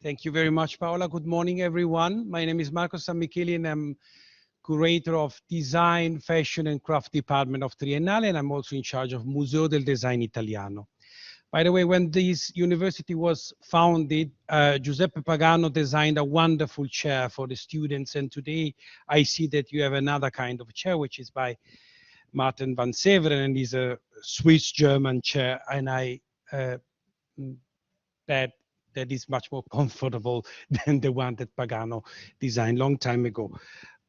Thank you very much, Paola. Good morning, everyone. My name is Marco Sammicheli, and I'm curator of Design, Fashion and Craft Department of Triennale, and I'm also in charge of Museo del Design Italiano. By the way, when this university was founded, Giuseppe Pagano designed a wonderful chair for the students, and today I see that you have another kind of chair, which is by Martin van Severen, and is a Swiss-German chair, and I bet that is much more comfortable than the one that Pagano designed long time ago.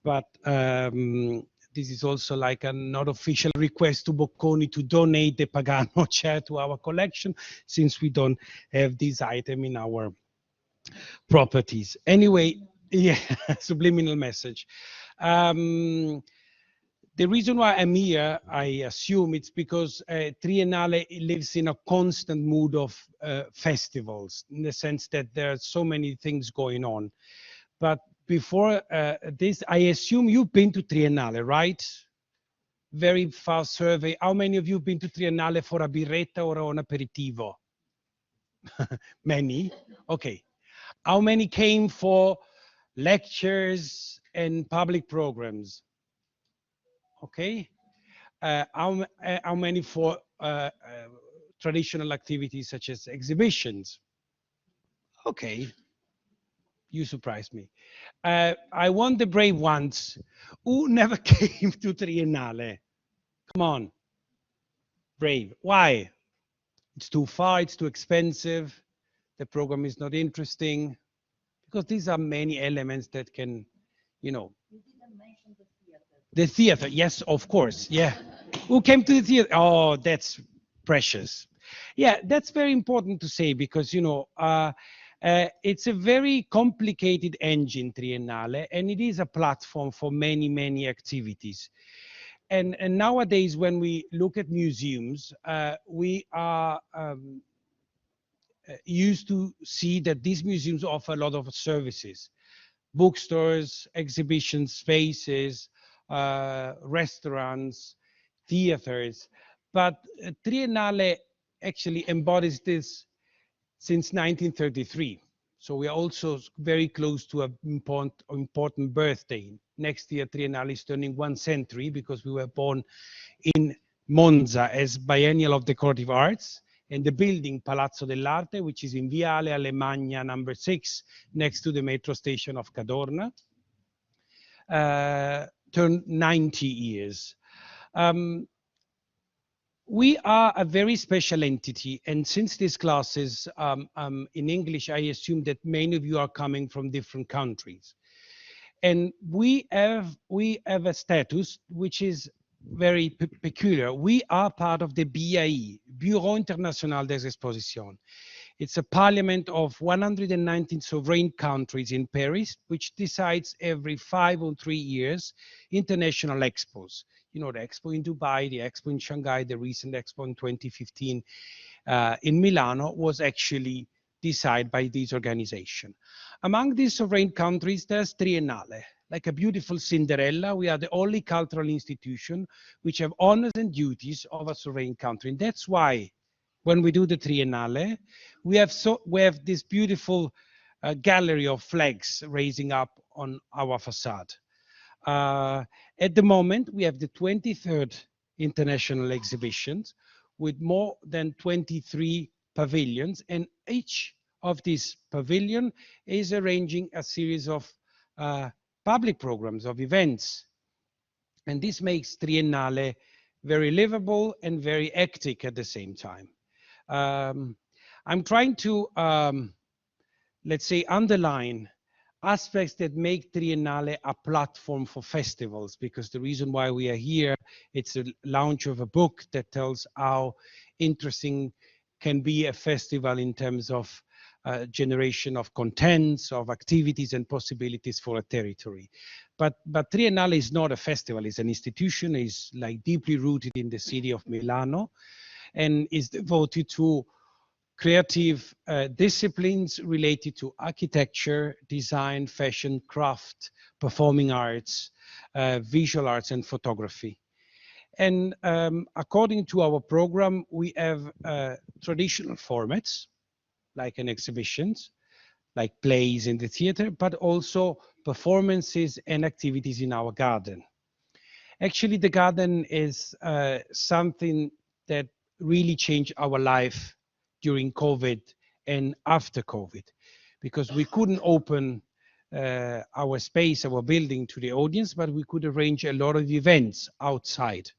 But this is also like an unofficial request to Bocconi to donate the Pagano chair to our collection, since we don't have this item in our properties. Anyway, yeah, subliminal message. The reason why I'm here, I assume it's because Triennale lives in a constant mood of festivals, in the sense that there are so many things going on. But before this, I assume you've been to Triennale, right? Very fast survey. How many of you have been to Triennale for a birretta or an aperitivo? Many? Okay. How many came for lectures and public programs? Okay. How many for traditional activities such as exhibitions? Okay, you surprised me. I want the brave ones who never came to Triennale. Come on, brave. Why? It's too far, it's too expensive, the program is not interesting, because these are many elements that can, you know. You didn't mention the theater. The theater, yes, of course, yeah. Who came to the theater? Oh, that's precious. Yeah, that's very important to say, because, you know, it's a very complicated engine, Triennale, and it is a platform for many, many activities. And nowadays, when we look at museums, we are used to see that these museums offer a lot of services: bookstores, exhibition spaces, restaurants, theaters. But Triennale actually embodies this since 1933. So we are also very close to an important birthday. Next year, Triennale is turning 1 century, because we were born in Monza as Biennial of Decorative Arts, and the building Palazzo dell'Arte, which is in Viale Alemagna number 6, next to the metro station of Cadorna, turned 90 years. We are a very special entity, and since these classes in English, I assume that many of you are coming from different countries. And we have a status which is very peculiar. We are part of the BIE, Bureau International des Expositions. It's a parliament of 119 sovereign countries in Paris, which decides every 5 or 3 years international expos. You know, the expo in Dubai, the expo in Shanghai, the recent expo in 2015 in Milano was actually decided by this organization. Among these sovereign countries, there's Triennale. Like a beautiful Cinderella, we are the only cultural institution which have honors and duties of a sovereign country. And that's why when we do the Triennale, we have this beautiful gallery of flags raising up on our facade. At the moment, we have the 23rd international exhibitions with more than 23 pavilions, and each of these pavilions is arranging a series of public programs, of events. And this makes Triennale very livable and very hectic at the same time. I'm trying to, let's say, underline aspects that make Triennale a platform for festivals, because the reason why we are here, it's a launch of a book that tells how interesting can be a festival in terms of generation of contents, of activities and possibilities for a territory. But Triennale is not a festival, it's an institution, it's like deeply rooted in the city of Milano, and is devoted to creative disciplines related to architecture, design, fashion, craft, performing arts, visual arts, and photography. And according to our program, we have traditional formats, like an exhibitions, like plays in the theater, but also performances and activities in our garden. Actually, the garden is something that really changed our life during COVID and after COVID, because we couldn't open our space, our building to the audience, but we could arrange a lot of events outside.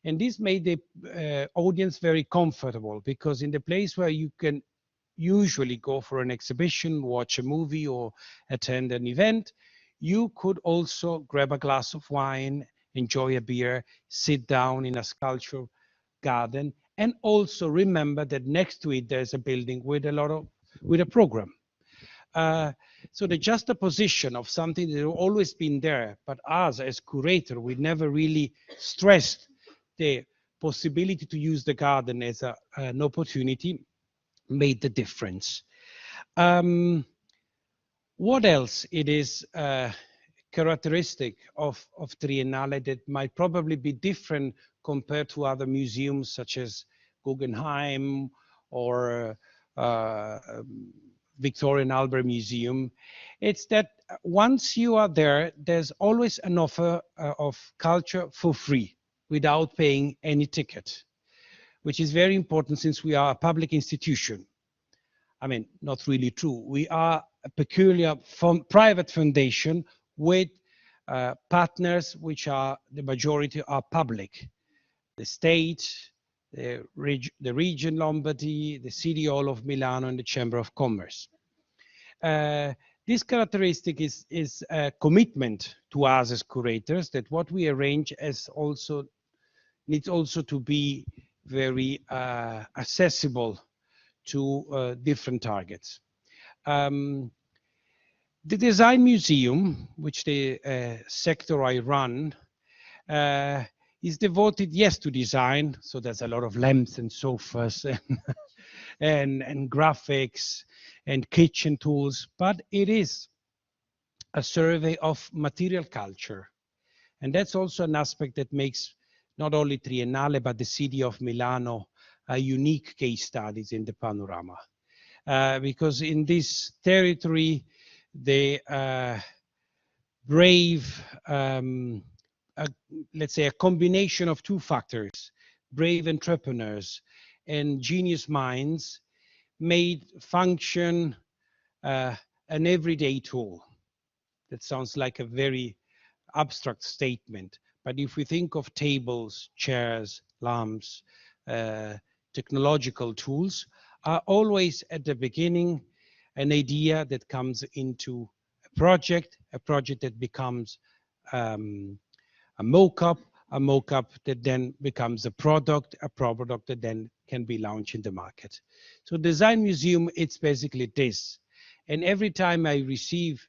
And this made the audience very comfortable, because in the place where you can usually go for an exhibition, watch a movie, or attend an event, you could also grab a glass of wine, enjoy a beer, sit down in a sculpture garden, and also remember that next to it there's a building with a program. Uh, so the juxtaposition of something that had always been there, but us as curator, we never really stressed the possibility to use the garden as an opportunity, made the difference. What else it is characteristic of Triennale that might probably be different compared to other museums such as Guggenheim or Victoria and Albert Museum? It's that once you are there, there's always an offer of culture for free without paying any ticket, which is very important since we are a public institution. I mean, not really true. We are a peculiar private foundation with partners which are, the majority are public. The state, the region Lombardy, the City Hall of Milano, and the Chamber of Commerce. This characteristic is a commitment to us as curators, that what we arrange needs also to be very accessible to different targets. The Design Museum, which the sector I run, is devoted, yes, to design. So there's a lot of lamps and sofas and graphics and kitchen tools, but it is a survey of material culture. And that's also an aspect that makes not only Triennale, but the city of Milano a unique case studies in the panorama. Because in this territory, the brave, let's say a combination of two factors, brave entrepreneurs and genius minds, made function an everyday tool. That sounds like a very abstract statement, but if we think of tables, chairs, lamps, technological tools, are always at the beginning an idea that comes into a project that becomes a mock-up that then becomes a product that then can be launched in the market. So Design Museum, it's basically this. And every time I receive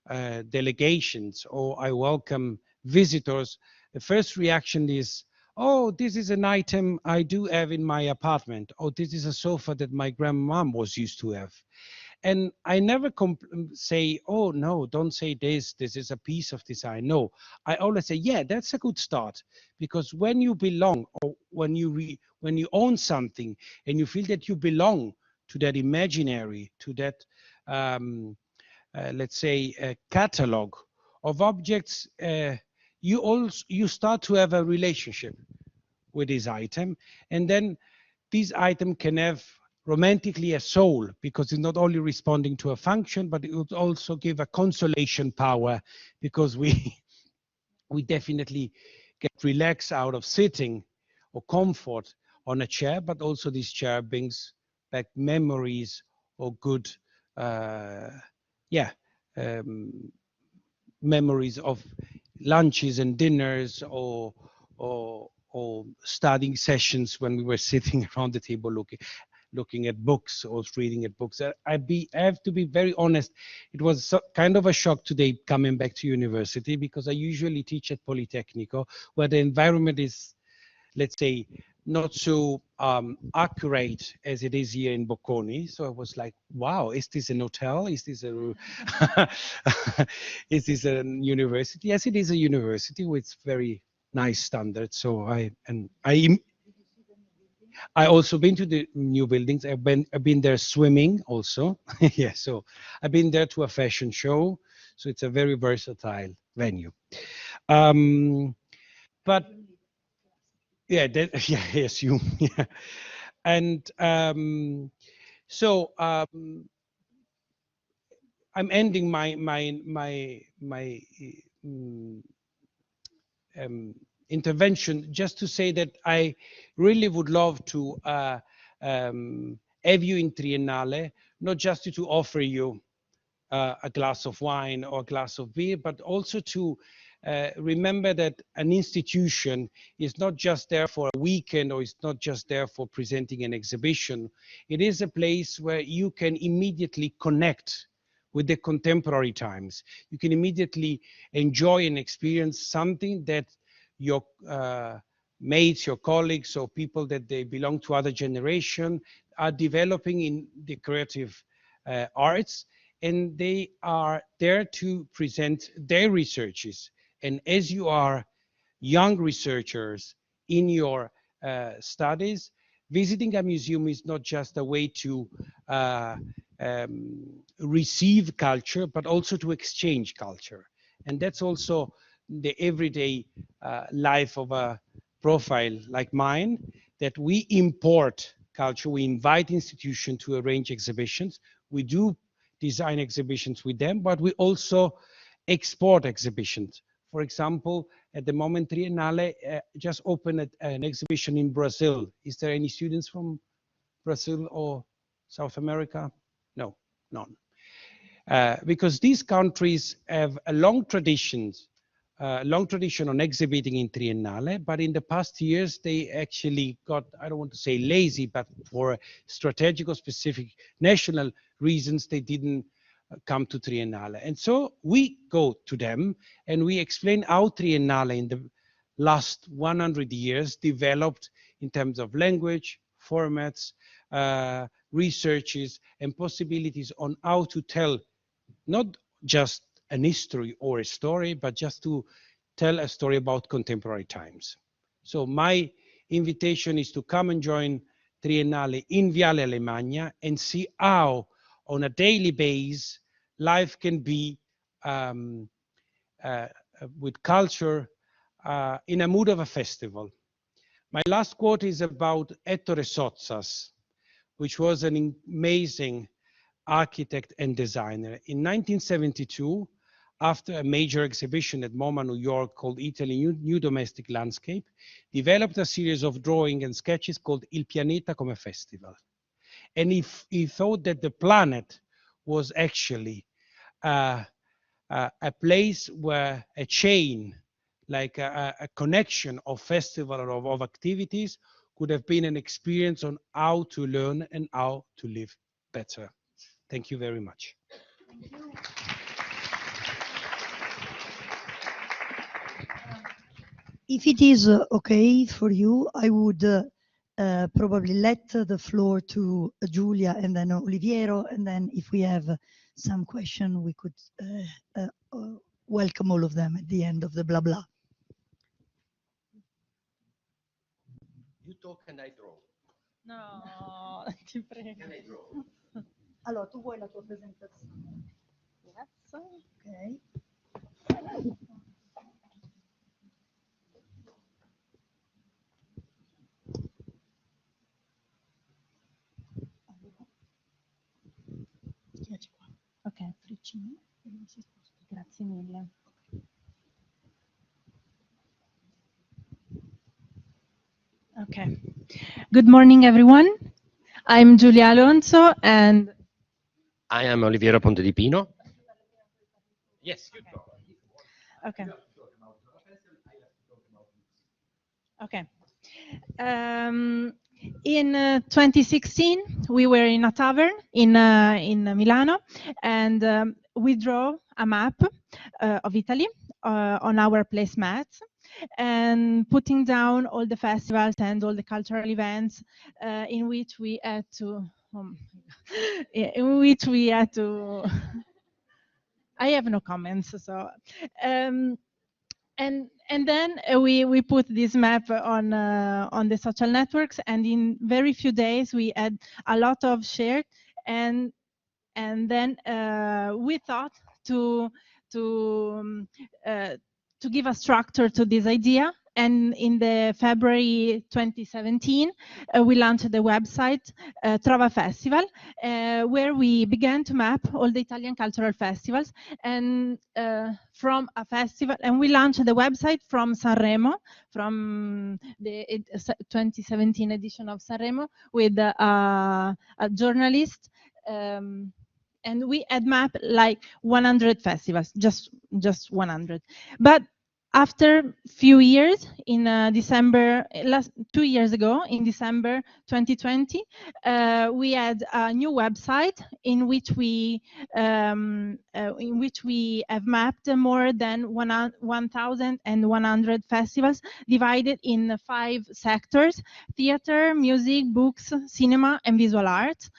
delegations or I welcome visitors, the first reaction is, oh, this is an item I do have in my apartment. Oh, this is a sofa that my grandmom was used to have. And I never say, oh, no, don't say this. This is a piece of design. No, I always say, yeah, that's a good start. Because when you belong, or when you own something and you feel that you belong to that imaginary, to that, let's say, a catalog of objects, you start to have a relationship with this item, and then this item can have romantically a soul, because it's not only responding to a function, but it would also give a consolation power, because we definitely get relaxed out of sitting or comfort on a chair, but also this chair brings back memories or good memories of lunches and dinners or studying sessions when we were sitting around the table looking at books or reading at books. I have to be very honest. It was kind of a shock today coming back to university, because I usually teach at Politecnico, where the environment is, let's say, not so accurate as it is here in Bocconi. So I was like, wow, is this an hotel? Is this a is this a university? Yes, it is a university with very nice standards. So I also been to the new buildings. I've been there swimming also. Yeah, so I've been there to a fashion show. So it's a very versatile venue. Um, but yeah, that, yeah, I assume. Yeah. And so I'm ending my mm, um, intervention just to say that I really would love to have you in Triennale, not just to offer you a glass of wine or a glass of beer, but also to remember that an institution is not just there for a weekend, or it's not just there for presenting an exhibition. It is a place where you can immediately connect with the contemporary times. You can immediately enjoy and experience something that your mates, your colleagues, or people that they belong to other generation are developing in the creative arts, and they are there to present their researches. And as you are young researchers in your studies, visiting a museum is not just a way to receive culture, but also to exchange culture. And that's also the everyday life of a profile like mine, that we import culture, we invite institutions to arrange exhibitions, we do design exhibitions with them, but we also export exhibitions. For example, at the moment, Triennale just opened an exhibition in Brazil. Is there any students from Brazil or South America? No, none. Because these countries have a long tradition on exhibiting in Triennale, but in the past years, they actually got, I don't want to say lazy, but for strategic or specific national reasons, they didn't come to Triennale. And so we go to them and we explain how Triennale in the last 100 years developed in terms of language, formats, researches, and possibilities on how to tell not just an history or a story, but just to tell a story about contemporary times. So my invitation is to come and join Triennale in Viale Alemagna and see how, on a daily basis, life can be uh, with culture in a mood of a festival. My last quote is about Ettore Sozzas, which was an amazing architect and designer. In 1972, after a major exhibition at MoMA, New York, called Italy New Domestic Landscape, developed a series of drawings and sketches called Il Pianeta come Festival. And he thought that the planet was actually a place where a chain, like a connection of festival or of activities, could have been an experience on how to learn and how to live better. Thank you very much. Thank you. If it is okay for you, I would probably let the floor to Giulia and then Oliviero, and then if we have some question, we could welcome all of them at the end of the blah blah. You talk and I draw. No, ti prego. Can I draw? Allora, tu vuoi la tua presentazione? Yes. Ok. Schiaccia qua. Ok, Freccino e non si sposta. grazie mille. Okay. Good morning, everyone. I'm Giulia Alonzo, and I am Oliviero Ponte di Pino. Yes, you draw. okay. Okay. In 2016, we were in a tavern in Milano, and we draw a map of Italy on our placemats, and putting down all the festivals and all the cultural events in which we had to. In which we had to. I have no comments. So. And then we put this map on the social networks, and in very few days we had a lot of shared, and then we thought to give a structure to this idea. And in the February 2017, we launched the website Trova Festival, where we began to map all the Italian cultural festivals. And from a festival, and we launched the website from Sanremo, from the 2017 edition of Sanremo, with a journalist. And we had mapped like 100 festivals, just 100. But after few years, in December, 2 years ago, in December 2020, we had a new website in which we have mapped more than 1,100 festivals, divided in 5 sectors: theater, music, books, cinema, and visual arts.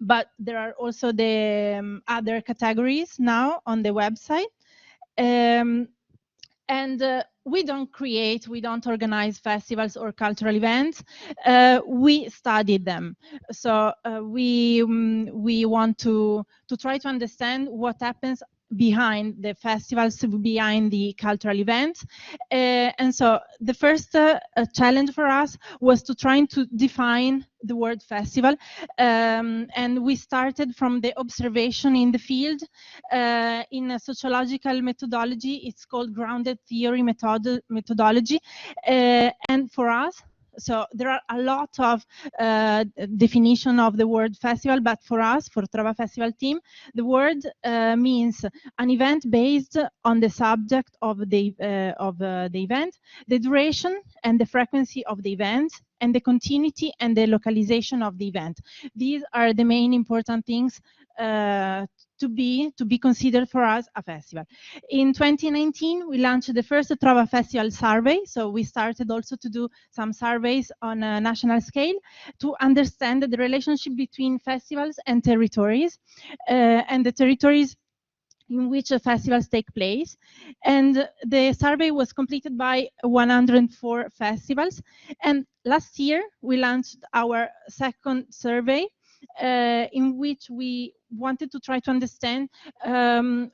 But there are also the other categories now on the website. We don't organize festivals or cultural events. We studied them. So we want to try to understand what happens behind the festivals, behind the cultural events. And so the first challenge for us was to try to define the word festival. And we started from the observation in the field. In a sociological methodology, it's called grounded theory methodology. And for us, so there are a lot of definition of the word festival, but for us, for Trova Festival team, the word means an event based on the subject of the event, the duration and the frequency of the event, and the continuity and the localization of the event. These are the main important things to be considered for us a festival. In 2019, we launched the first Trova Festival survey. So we started also to do some surveys on a national scale to understand the relationship between festivals and territories, and the territories in which festivals take place. And the survey was completed by 104 festivals. And last year, we launched our second survey, in which we wanted to try to understand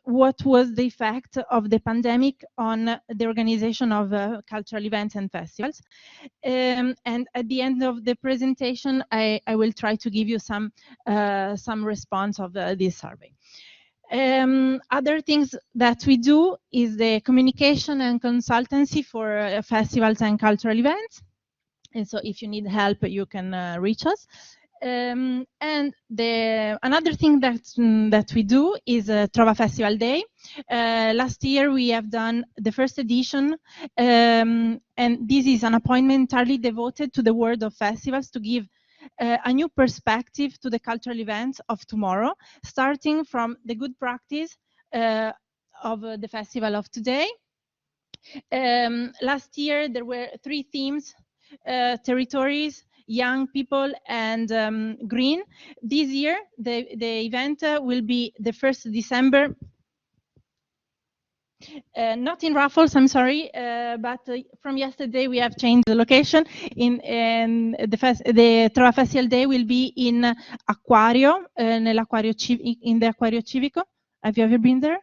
what was the effect of the pandemic on the organization of cultural events and festivals. And at the end of the presentation, I will try to give you some response of this survey. Other things that we do is the communication and consultancy for festivals and cultural events. And so if you need help, you can reach us. And another thing that we do is Trova Festival Day. Last year we have done the first edition, and this is an appointment entirely devoted to the world of festivals, to give a new perspective to the cultural events of tomorrow, starting from the good practice of the festival of today. Last year there were 3 themes: territories, young people, and green. This year the event will be the 1st December. Not in Raffles, I'm sorry, but from yesterday we have changed the location. In the Trova Festival Day will be in Acquario, in the Acquario Civico. Have you ever been there?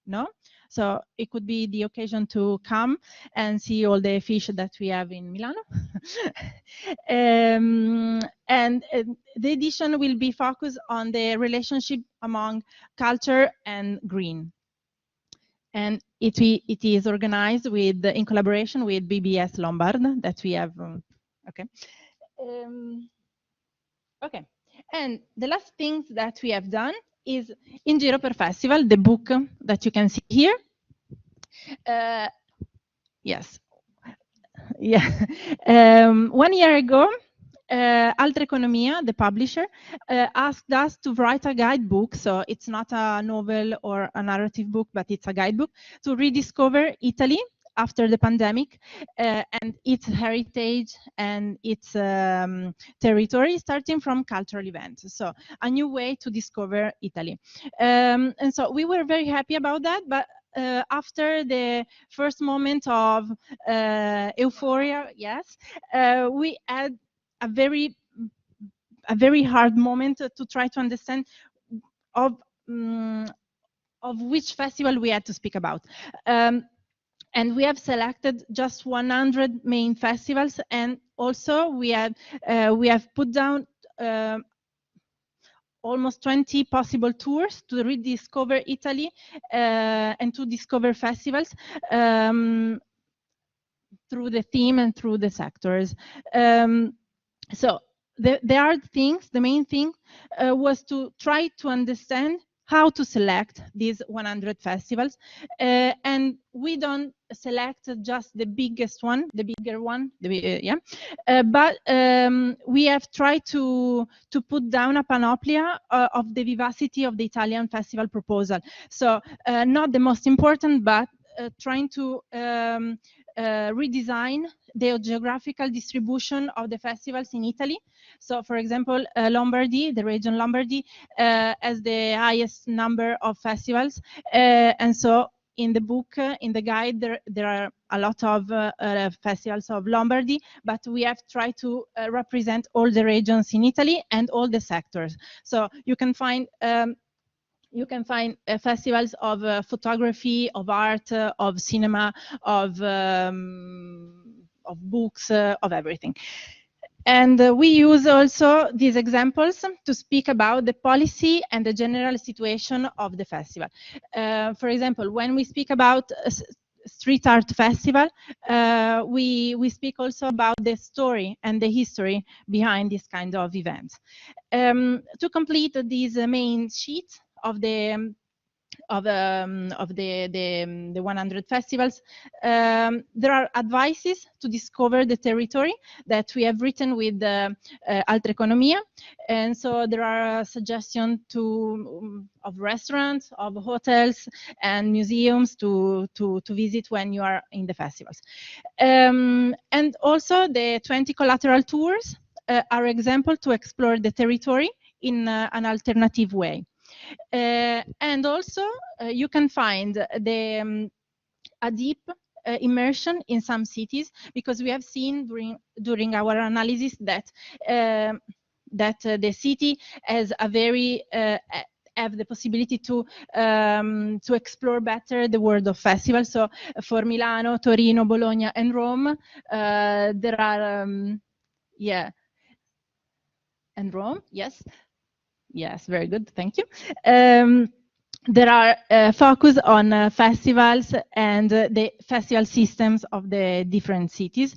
No? So it could be the occasion to come and see all the fish that we have in Milano. And the edition will be focused on the relationship among culture and green. And it is organized in collaboration with BBS Lombard that we have. Okay. Okay. And the last thing that we have done is In Giro per Festival, the book that you can see here. Yes. Yeah. 1 year ago, Altra Economia, the publisher, asked us to write a guidebook. So it's not a novel or a narrative book, but it's a guidebook to rediscover Italy after the pandemic, and its heritage and its territory, starting from cultural events. So a new way to discover Italy. And so we were very happy about that, but after the first moment of euphoria, yes, we had a very hard moment to try to understand of which festival we had to speak about. And we have selected just 100 main festivals, and also we have put down almost 20 possible tours to rediscover Italy and to discover festivals through the theme and through the sectors. So there are things. The main thing was to try to understand how to select these 100 festivals, and we don't select just the biggest one, the bigger one, but we have tried to put down a panoply of the vivacity of the Italian festival proposal. So not the most important, but trying to redesign the geographical distribution of the festivals in Italy. So, for example, Lombardy, the region Lombardy, has the highest number of festivals, and so in the book, in the guide, there are a lot of festivals of Lombardy, but we have tried to represent all the regions in Italy and all the sectors. So you can find festivals of photography, of art, of cinema, of books, of everything. And we use also these examples to speak about the policy and the general situation of the festival. For example, when we speak about street art festival, we speak also about the story and the history behind this kind of events. To complete these main sheets of the 100 festivals, there are advices to discover the territory that we have written with Altra Economia, and so there are suggestions of restaurants, of hotels, and museums to visit when you are in the festivals, and also the 20 collateral tours are example to explore the territory in an alternative way. And also you can find a deep immersion in some cities, because we have seen during our analysis that the city has a very have the possibility to explore better the world of festivals. So for Milano, Torino, Bologna, and Rome, there are and Rome, yes. Yes, very good, thank you. There are focus on festivals and the festival systems of the different cities,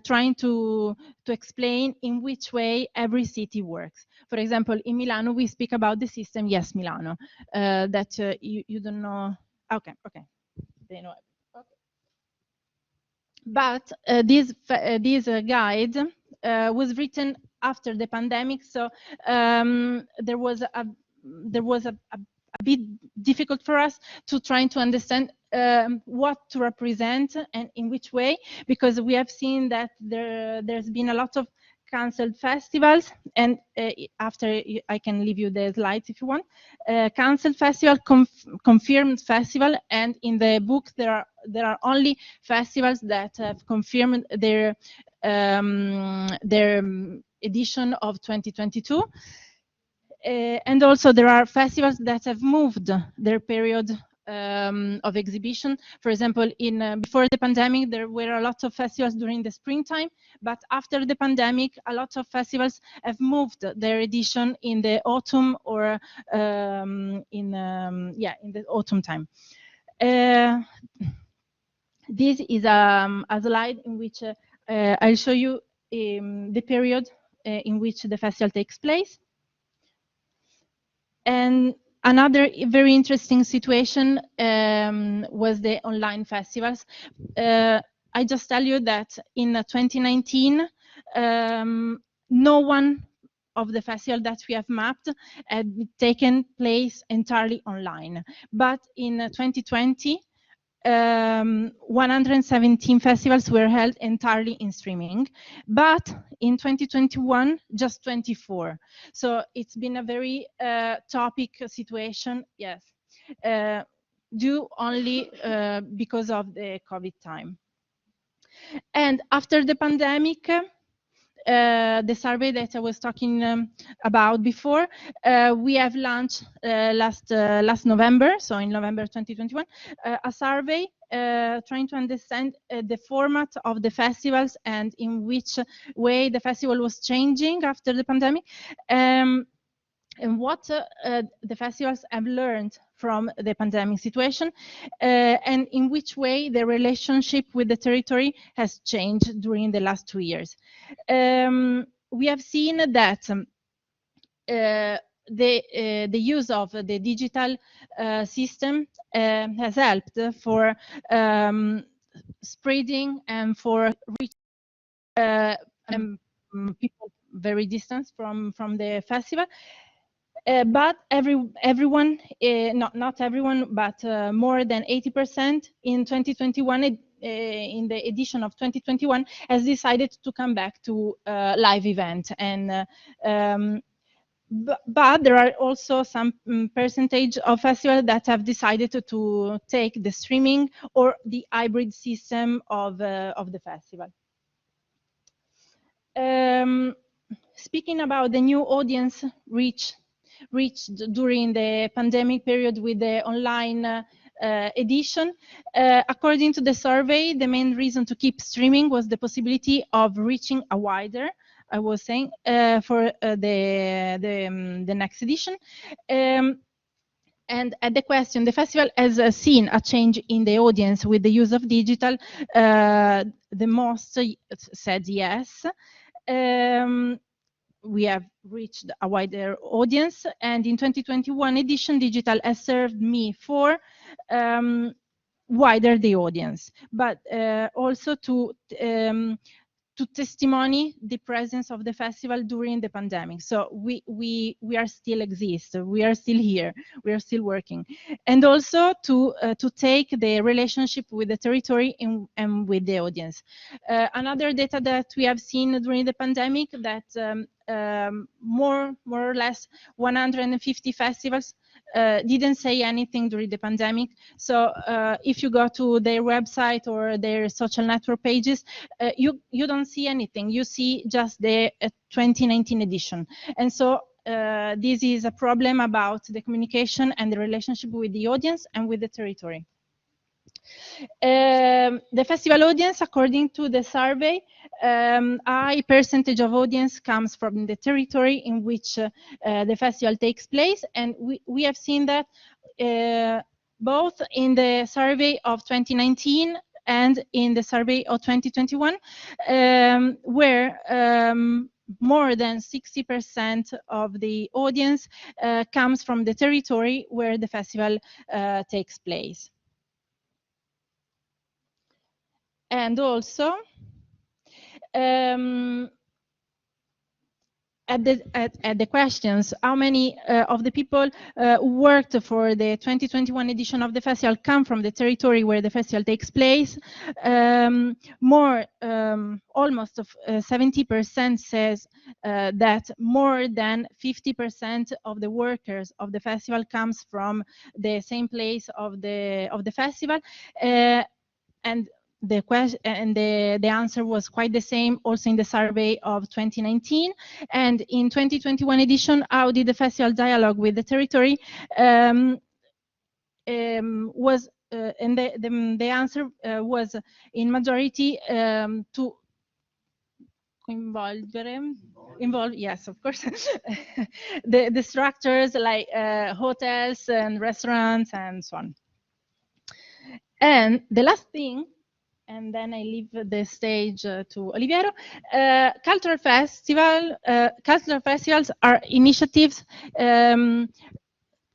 trying to explain in which way every city works. For example, in Milano, we speak about the system Yes Milano, that you don't know. Okay, they know. Okay. But this guide was written after the pandemic, so there was a bit difficult for us to try to understand what to represent and in which way, because we have seen that there's been a lot of cancelled festivals, and after I can leave you the slides if you want. Cancelled festival, confirmed festival, and in the book there are only festivals that have confirmed their edition of 2022. And also there are festivals that have moved their period of exhibition. For example, before the pandemic, there were a lot of festivals during the springtime, but after the pandemic, a lot of festivals have moved their edition in the autumn or in the autumn time. This is a slide in which I'll show you the period in which the festival takes place. And another very interesting situation was the online festivals. I just tell you that in 2019, no one of the festival that we have mapped had taken place entirely online. But in 2020, 117 festivals were held entirely in streaming, but in 2021 just 24. So it's been a very topic situation. Yes, due only because of the COVID time. And after the pandemic, the survey that I was talking about before, we have launched last November, so in November 2021, a survey trying to understand the format of the festivals and in which way the festival was changing after the pandemic. And what the festivals have learned from the pandemic situation, and in which way the relationship with the territory has changed during the last 2 years. We have seen that the use of the digital system has helped for spreading and for reaching people very distant from the festival. But everyone, not everyone, but more than 80% in 2021, in the edition of 2021, has decided to come back to live event. And but there are also some percentage of festivals that have decided to take the streaming or the hybrid system of the festival. Speaking about the new audience reached during the pandemic period with the online edition. According to the survey, the main reason to keep streaming was the possibility of reaching a wider, I was saying, for the next edition. And at the question, the festival has seen a change in the audience with the use of digital. The most said yes. We have reached a wider audience, and in 2021 edition, digital has served me for wider the audience, but also to testimony the presence of the festival during the pandemic. So we are still exist, we are still here, we are still working, and also to take the relationship with the territory and with the audience. Another data that we have seen during the pandemic, that more or less 150 festivals didn't say anything during the pandemic. So if you go to their website or their social network pages, you don't see anything. You see just the 2019 edition. And so this is a problem about the communication and the relationship with the audience and with the territory. The festival audience, according to the survey, a high percentage of audience comes from the territory in which the festival takes place, and we have seen that both in the survey of 2019 and in the survey of 2021, where more than 60% of the audience comes from the territory where the festival takes place. And also, at the questions, how many of the people who worked for the 2021 edition of the festival come from the territory where the festival takes place? Almost 70% says that more than 50% of the workers of the festival comes from the same place of the festival, and the answer was quite the same also in the survey of 2019. And in 2021 edition, how did the festival dialogue with the territory was, and the answer was in majority to involve, yes, of course, the structures like hotels and restaurants and so on. And the last thing, and then I leave the stage to Oliviero. Cultural festivals are initiatives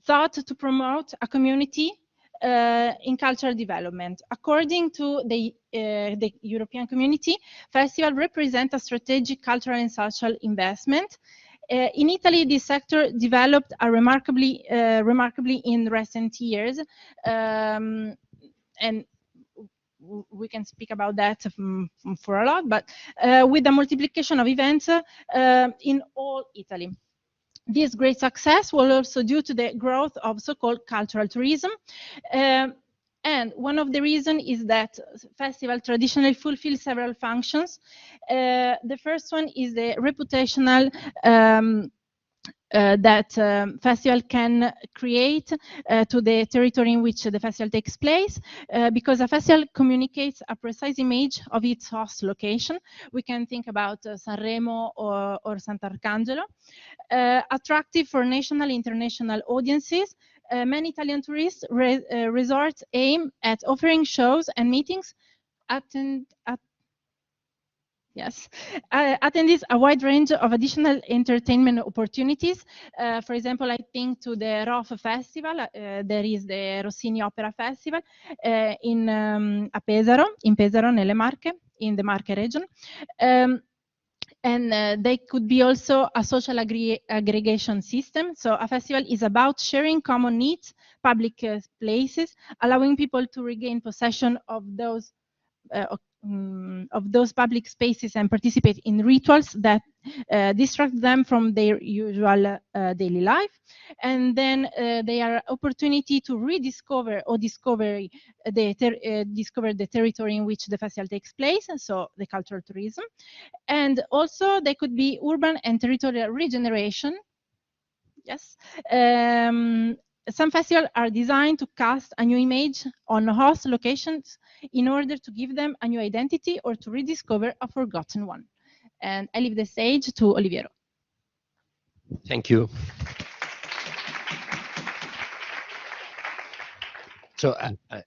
thought to promote a community in cultural development. According to the European Community, festivals represent a strategic cultural and social investment. In Italy, this sector developed remarkably in recent years, and we can speak about that for a lot, but with the multiplication of events in all Italy. This great success was also due to the growth of so-called cultural tourism. And one of the reasons is that festival traditionally fulfill several functions. The first one is the reputational that festival can create to the territory in which the festival takes place, because a festival communicates a precise image of its host location. We can think about Sanremo or Sant'Arcangelo. Attractive for national and international audiences, many Italian tourists resorts aim at offering shows and meetings, attendees a wide range of additional entertainment opportunities. For example, I think to the ROF Festival, there is the Rossini Opera Festival in Pesaro, nelle Marche, in the Marche region. And they could be also a social aggregation system. So a festival is about sharing common needs, public places, allowing people to regain possession of those public spaces and participate in rituals that distract them from their usual daily life. And then they are opportunity to rediscover or discover the territory in which the festival takes place, so the cultural tourism. And also they could be urban and territorial regeneration. Yes. Some festivals are designed to cast a new image on host locations in order to give them a new identity or to rediscover a forgotten one. And I leave the stage to Oliviero. Thank you. So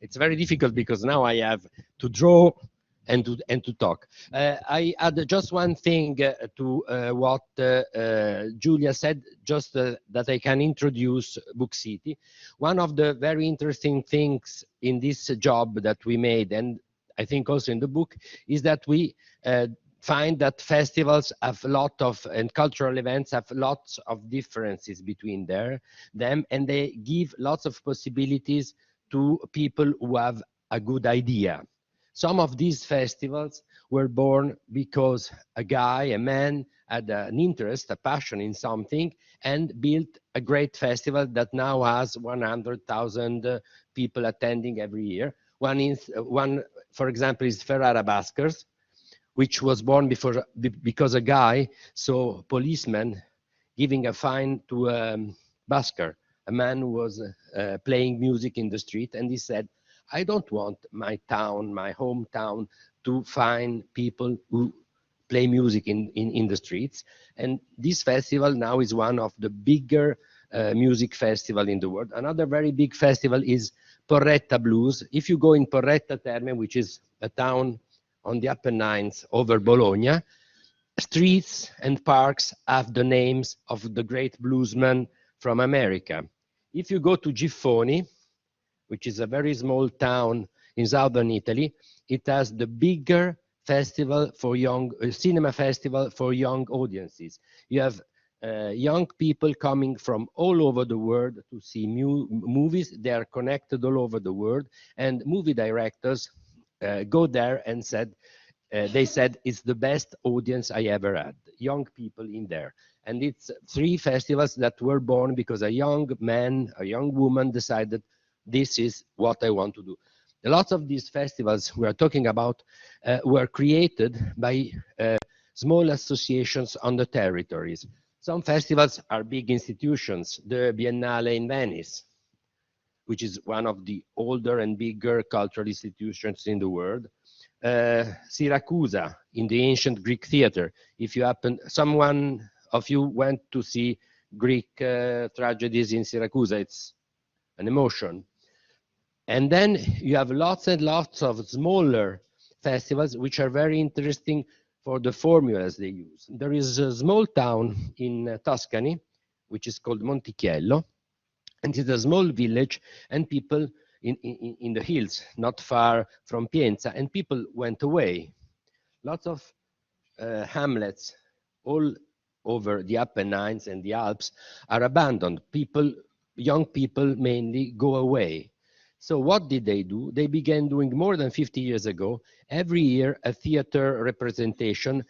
it's very difficult because now I have to draw and to talk. I add just one thing to what Giulia said, just that I can introduce Bookcity. One of the very interesting things in this job that we made, and I think also in the book, is that we find that festivals have a lot of, and cultural events have lots of differences between them, and they give lots of possibilities to people who have a good idea. Some of these festivals were born because a man, had an interest, a passion in something, and built a great festival that now has 100,000 people attending every year. One, for example, is Ferrara Buskers, which was born because a guy saw policemen giving a fine to a busker, a man who was playing music in the street, and he said, I don't want my town, my hometown, to find people who play music in the streets. And this festival now is one of the bigger music festival in the world. Another very big festival is Porretta Blues. If you go in Porretta Terme, which is a town on the Apennines over Bologna, streets and parks have the names of the great bluesmen from America. If you go to Giffoni, which is a very small town in southern Italy, it has the bigger festival for cinema festival for young audiences. You have young people coming from all over the world to see movies. They are connected all over the world, and movie directors go there and they said it's the best audience I ever had. Young people in there. And it's 3 festivals that were born because a young man, a young woman decided this is what I want to do. A lot of these festivals we are talking about were created by small associations on the territories. Some festivals are big institutions, the Biennale in Venice, which is one of the older and bigger cultural institutions in the world. Siracusa in the ancient Greek theater. If you someone of you went to see Greek tragedies in Siracusa, it's an emotion. And then you have lots and lots of smaller festivals which are very interesting for the formulas they use. There is a small town in Tuscany which is called Montichiello, and it's a small village, and people in the hills not far from Pienza, and people went away. Lots of hamlets all over the Apennines and the Alps are abandoned. Young people mainly go away. So what did they do? They began doing more than 50 years ago, every year a theater representation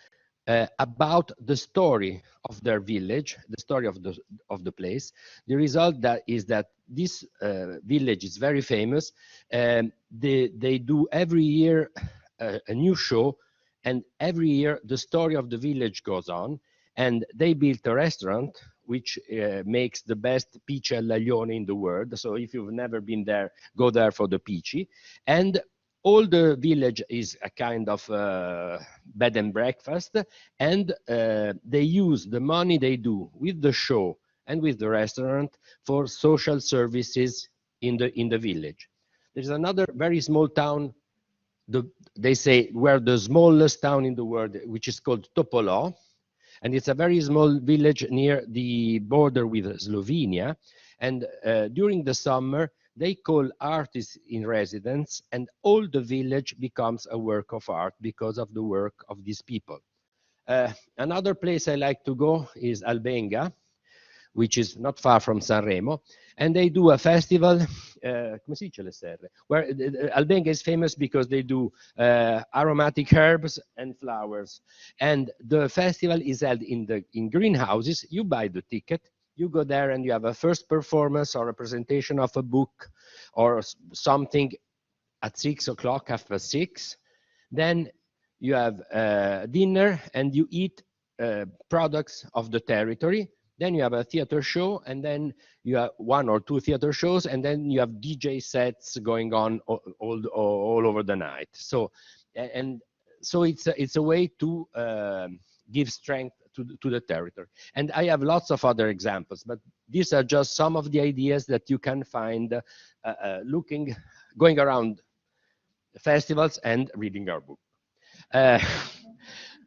about the story of their village, the story of the place. The result is that this village is very famous. They do every year a new show, and every year the story of the village goes on. And they built a restaurant which makes the best peach all'aglione in the world. So if you've never been there, go there for the peachy. And all the village is a kind of bed and breakfast, and they use the money they do with the show and with the restaurant for social services in the village. There's another very small town, they say we're the smallest town in the world, which is called Topolò, and it's a very small village near the border with Slovenia. And during the summer, they call artists in residence, and all the village becomes a work of art because of the work of these people. Another place I like to go is Albenga, which is not far from Sanremo, and they do a festival, come si dice le serre? Where Albenga is famous because they do aromatic herbs and flowers. And the festival is held in greenhouses. You buy the ticket, you go there, and you have a first performance or a presentation of a book or something at 6 o'clock, after 6. Then you have dinner, and you eat products of the territory. Then you have a theater show, and then you have 1 or 2 theater shows, and then you have DJ sets going on all over the night. So, so it's a way to give strength to the territory. And I have lots of other examples, but these are just some of the ideas that you can find going around festivals and reading our book.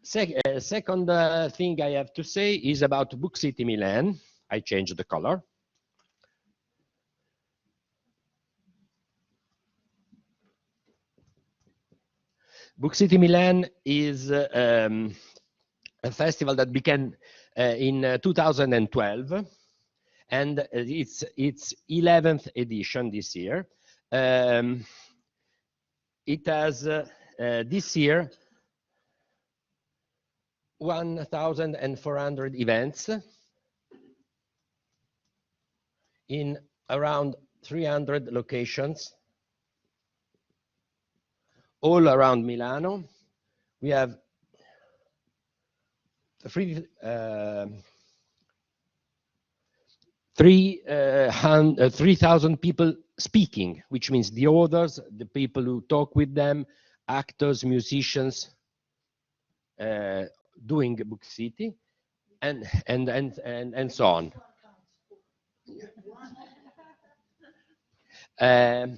Second thing I have to say is about Bookcity Milan. I changed the color. Bookcity Milan is a festival that began in 2012, and it's 11th edition this year. It has this year 1,400 events in around 300 locations all around Milano. We have 3,000 people speaking, which means the authors, the people who talk with them, actors, musicians, doing Bookcity, and so on. And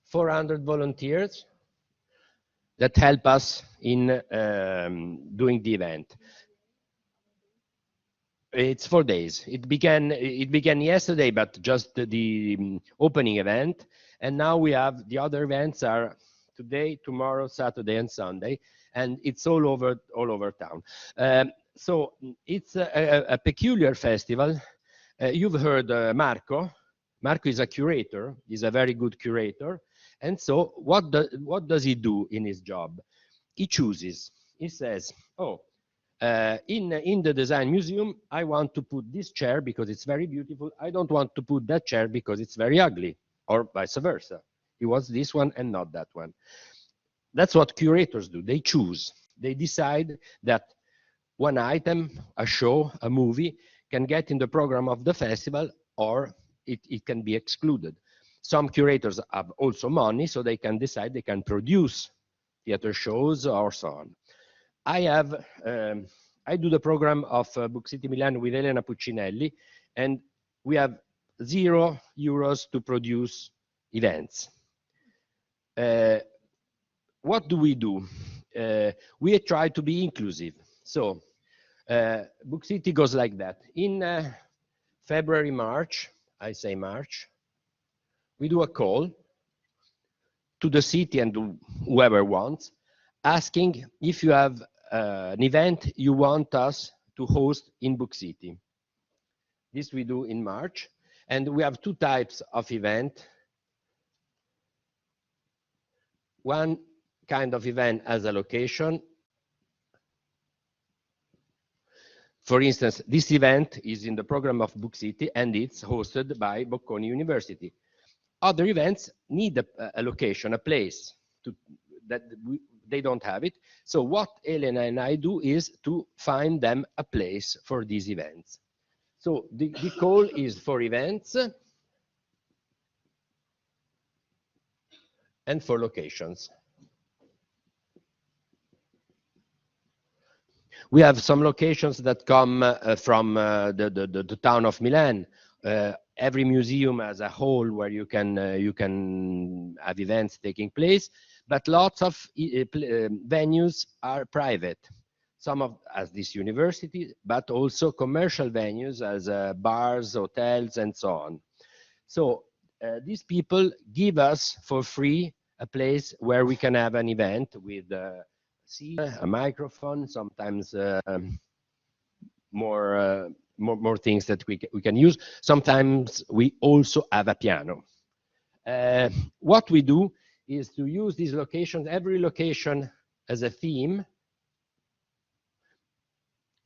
400 volunteers that help us in doing the event. It's 4 days. It began yesterday, but just the opening event, and now we have the other events are today, tomorrow, Saturday, and Sunday, and it's all over town. So it's a peculiar festival. You've heard Marco. Marco is a curator. He's a very good curator. And so what does he do in his job? He chooses. He says, oh, in the design museum, I want to put this chair because it's very beautiful. I don't want to put that chair because it's very ugly, or vice versa. He wants this one and not that one. That's what curators do. They choose. They decide that one item, a show, a movie, can get in the program of the festival, or it can be excluded. Some curators have also money, so they can decide they can produce theater shows or so on. I do the program of Bookcity Milan with Elena Puccinelli, and we have €0 to produce events. What do? We try to be inclusive. So Bookcity goes like that. In February, March, I say March, we do a call to the city and to whoever wants, asking if you have an event you want us to host in Bookcity. This we do in March, and we have 2 types of event. One kind of event as a location, For instance, this event is in the program of Bookcity and it's hosted by Bocconi University. Other events need a location, a place they don't have it. So what Elena and I do is to find them a place for these events. So the call is for events and for locations. We have some locations that come from the town of Milan. Every museum as a whole where you can have events taking place, but lots of venues are private. Some of as this university, but also commercial venues as bars, hotels, and so on. So these people give us for free a place where we can have an event with a microphone, sometimes more things that we can use. Sometimes we also have a piano. What we do is to use these locations, every location as a theme.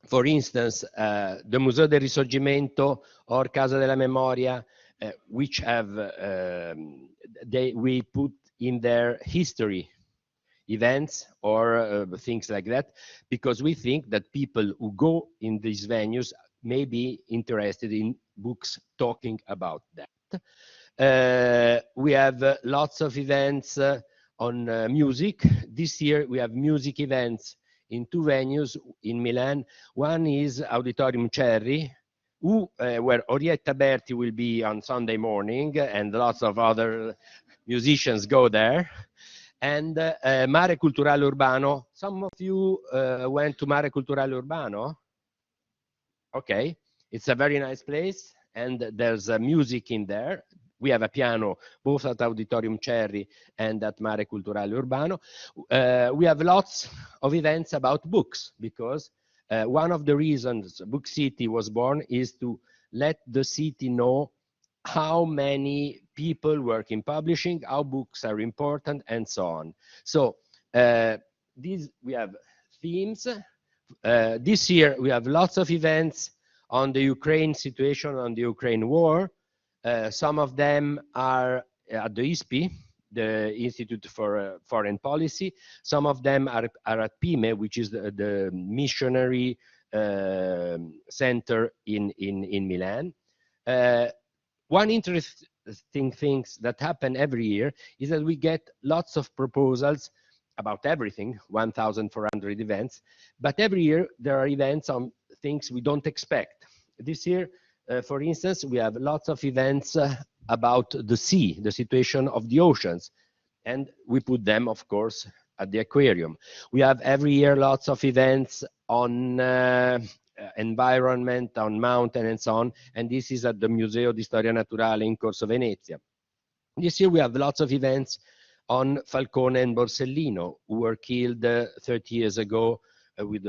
For instance, the Museo del Risorgimento or Casa della Memoria, which have, we put in their history events or things like that, because we think that people who go in these venues may be interested in books talking about that. We have lots of events on music. This year we have music events in two venues in Milan. One is Auditorium Cerri, where Orietta Berti will be on Sunday morning, and lots of other musicians go there. And Mare Culturale Urbano. Some of you went to Mare Culturale Urbano? Okay, it's a very nice place, and there's music in there. We have a piano both at Auditorium Cerri and at Mare Culturale Urbano. We have lots of events about books, because one of the reasons Bookcity was born is to let the city know how many people work in publishing, how books are important, and so on. So we have themes. This year we have lots of events on the Ukraine situation, on the Ukraine war. Some of them are at the ISPI, the Institute for Foreign Policy. Some of them are at PIME, which is the missionary center in Milan. One interesting thing that happen every year is that we get lots of proposals about everything, 1,400 events, but every year there are events on things we don't expect. This year, for instance, we have lots of events about the sea, the situation of the oceans, and we put them, of course, at the aquarium. We have every year lots of events on environment, on mountain, and so on, and this is at the Museo di Storia Naturale in Corso Venezia. This year we have lots of events on Falcone and Borsellino, who were killed 30 years ago with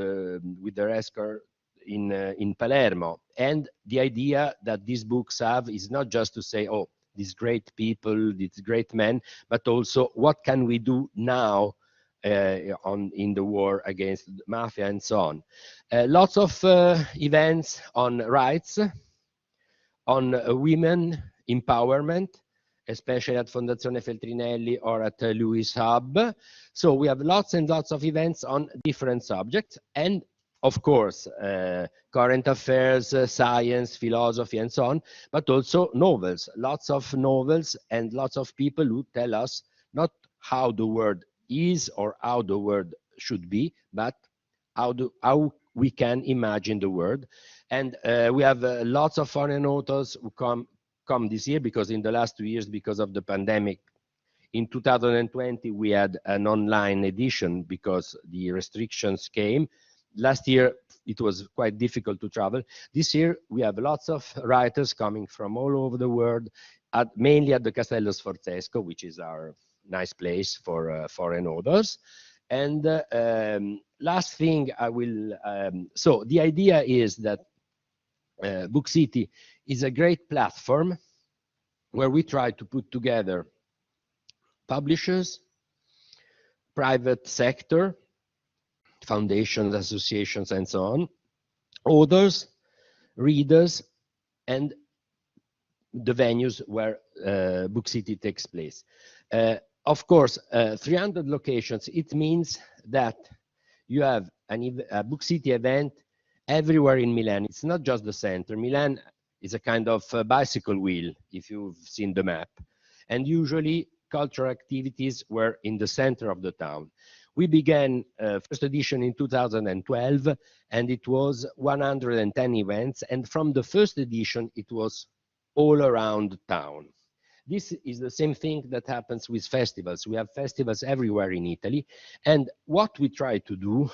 their escort in Palermo. And the idea that these books have is not just to say, oh, these great people, these great men, but also what can we do now in the war against mafia and so on. Lots of events on rights, on women empowerment, especially at Fondazione Feltrinelli or at Lewis Hub. So we have lots and lots of events on different subjects, and of course, current affairs, science, philosophy, and so on, but also novels, lots of novels and lots of people who tell us not how the world is or how the world should be, but how we can imagine the world. And we have lots of foreign authors who come this year, because in the last 2 years, because of the pandemic, in 2020, we had an online edition because the restrictions came. Last year, it was quite difficult to travel. This year, we have lots of writers coming from all over the world, mainly at the Castello Sforzesco, which is our nice place for foreign authors. And last thing I will, so the idea is that Bookcity is a great platform where we try to put together publishers, private sector, foundations, associations, and so on, authors, readers, and the venues where Bookcity takes place. Of course, 300 locations, it means that you have a Bookcity event everywhere in Milan. It's not just the center. Milan is a kind of bicycle wheel, if you've seen the map. And usually cultural activities were in the center of the town. We began first edition in 2012, and it was 110 events. And from the first edition, it was all around town. This is the same thing that happens with festivals. We have festivals everywhere in Italy. And what we try to do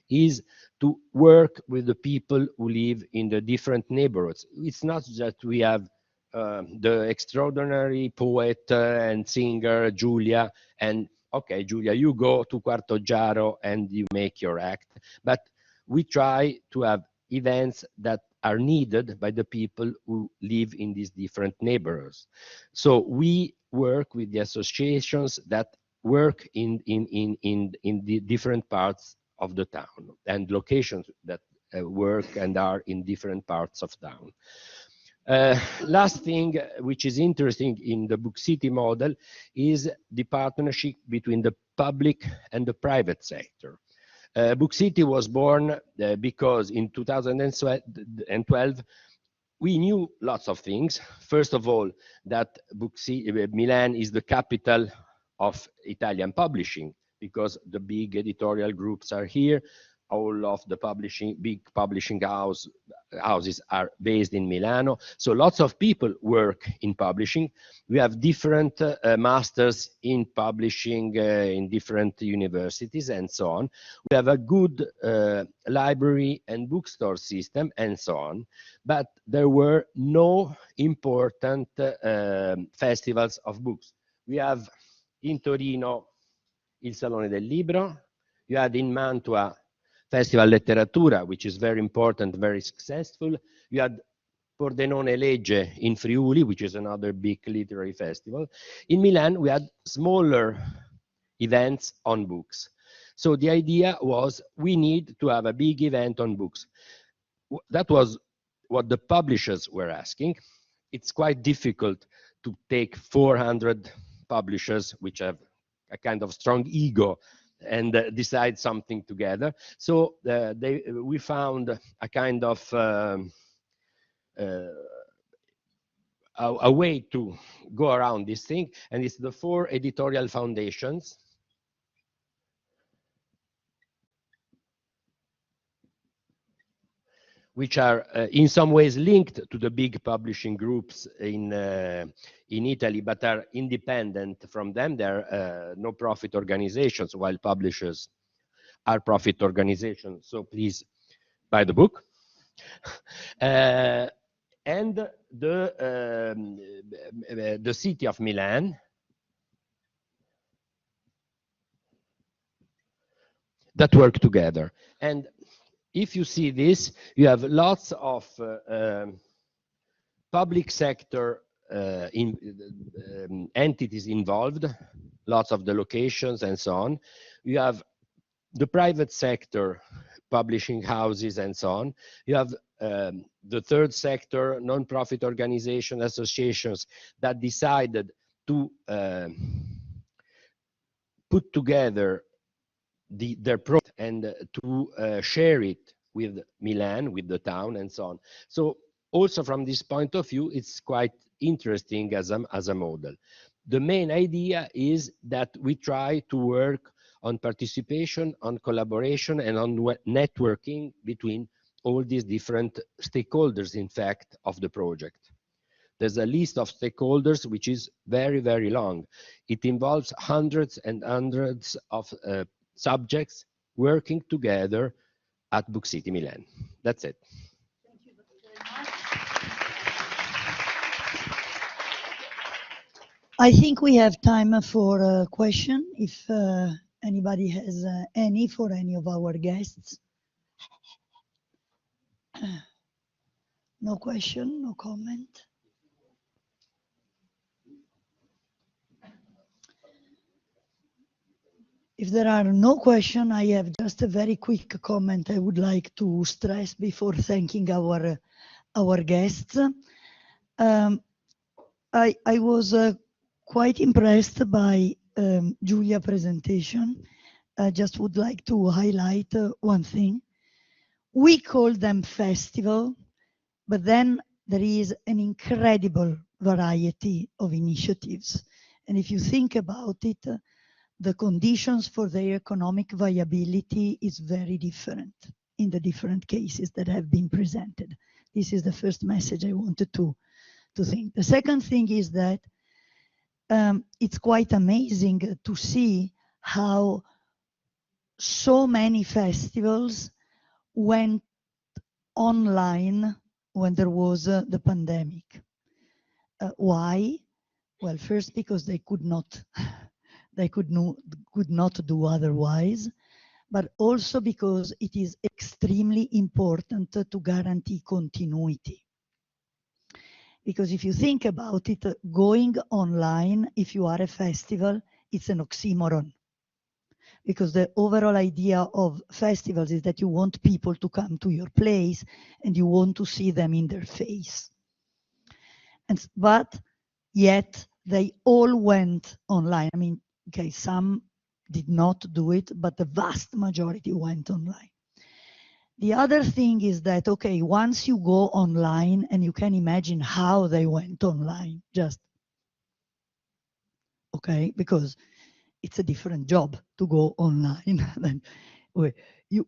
is to work with the people who live in the different neighborhoods. It's not that we have the extraordinary poet and singer Giulia, and okay, Giulia, you go to Quartoggiaro and you make your act. But we try to have events that are needed by the people who live in these different neighborhoods. So we work with the associations that work in the different parts of the town, and locations that work and are in different parts of town. Last thing which is interesting in the Bookcity model is the partnership between the public and the private sector. Bookcity was born because in 2012 we knew lots of things. First of all, that Milan is the capital of Italian publishing, because the big editorial groups are here. All of the big publishing houses are based in Milano. So lots of people work in publishing. We have different masters in publishing in different universities and so on. We have a good library and bookstore system and so on. But there were no important festivals of books. We have in Torino il Salone del Libro. You had in Mantua Festival Letteratura, which is very important, very successful. You had Pordenone Legge in Friuli, which is another big literary festival. In Milan, we had smaller events on books. So the idea was we need to have a big event on books. That was what the publishers were asking. It's quite difficult to take 400 publishers, which have a kind of strong ego, and decide something together. So we found a kind of a way to go around this thing, and it's the 4 editorial foundations which are in some ways linked to the big publishing groups in Italy, but are independent from them. They're no-profit organizations, while publishers are profit organizations. So please buy the book. And the city of Milan that work together. And if you see this, you have lots of public sector entities involved, lots of the locations and so on. You have the private sector, publishing houses and so on. You have the third sector, non-profit organization associations that decided to put together their product and to share it with Milan, with the town and so on. So also from this point of view, it's quite interesting as a model. The main idea is that we try to work on participation, on collaboration, and on networking between all these different stakeholders, in fact, of the project. There's a list of stakeholders which is very, very long. It involves hundreds and hundreds of subjects working together at Bookcity Milan. That's it. Thank you very much. I think we have time for a question, if anybody has any for any of our guests. No question, no comment. If there are no questions, I have just a very quick comment I would like to stress before thanking our guests. I was quite impressed by Giulia's presentation. I just would like to highlight one thing. We call them festival, but then there is an incredible variety of initiatives. And if you think about it, the conditions for their economic viability is very different in the different cases that have been presented. This is the first message I wanted to think. The second thing is that it's quite amazing to see how so many festivals went online when there was the pandemic. Why? Well, first because they could not do otherwise, but also because it is extremely important to guarantee continuity. Because if you think about it, going online, if you are a festival, it's an oxymoron. Because the overall idea of festivals is that you want people to come to your place and you want to see them in their face. But yet they all went online. I mean, okay, some did not do it, but the vast majority went online. The other thing is that, okay, once you go online, and you can imagine how they went online, just, okay, because it's a different job to go online. Than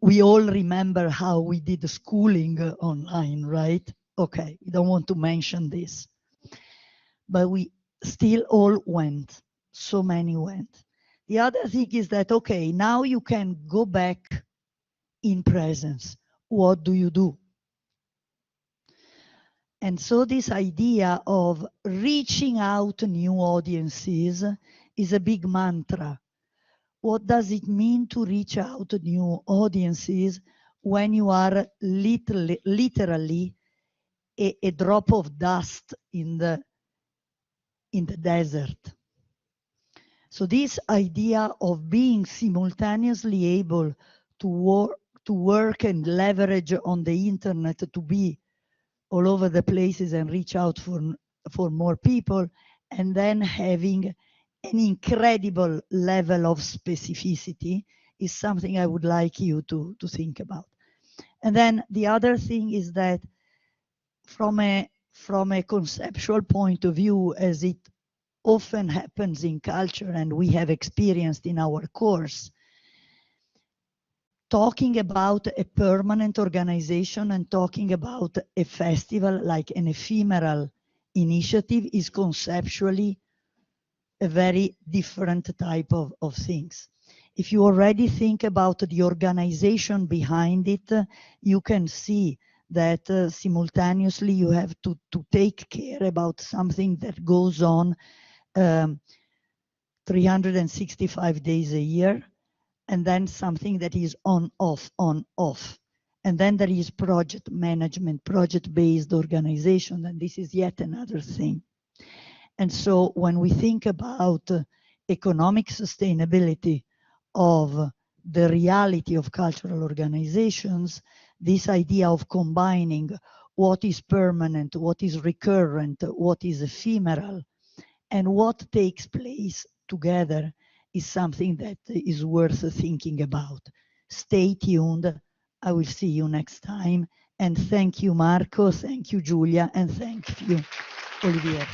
we all remember how we did schooling online, right? Okay, we don't want to mention this. But we still all went, so many went. The other thing is that, okay, now you can go back in presence. What do you do? And so this idea of reaching out to new audiences is a big mantra. What does it mean to reach out to new audiences when you are literally a drop of dust in the desert? So this idea of being simultaneously able to work and leverage on the internet to be all over the places and reach out for more people, and then having an incredible level of specificity is something I would like you to think about. And then the other thing is that from a conceptual point of view, as it often happens in culture and we have experienced in our course, talking about a permanent organization and talking about a festival like an ephemeral initiative is conceptually a very different type of things. If you already think about the organization behind it, you can see that simultaneously you have to take care about something that goes on 365 days a year, and then something that is on, off, on, off. And then there is project management, project-based organization, and this is yet another thing. And so when we think about economic sustainability of the reality of cultural organizations, this idea of combining what is permanent, what is recurrent, what is ephemeral, and what takes place together is something that is worth thinking about. Stay tuned. I will see you next time. And thank you, Marco. Thank you, Giulia. And thank you, Oliviero.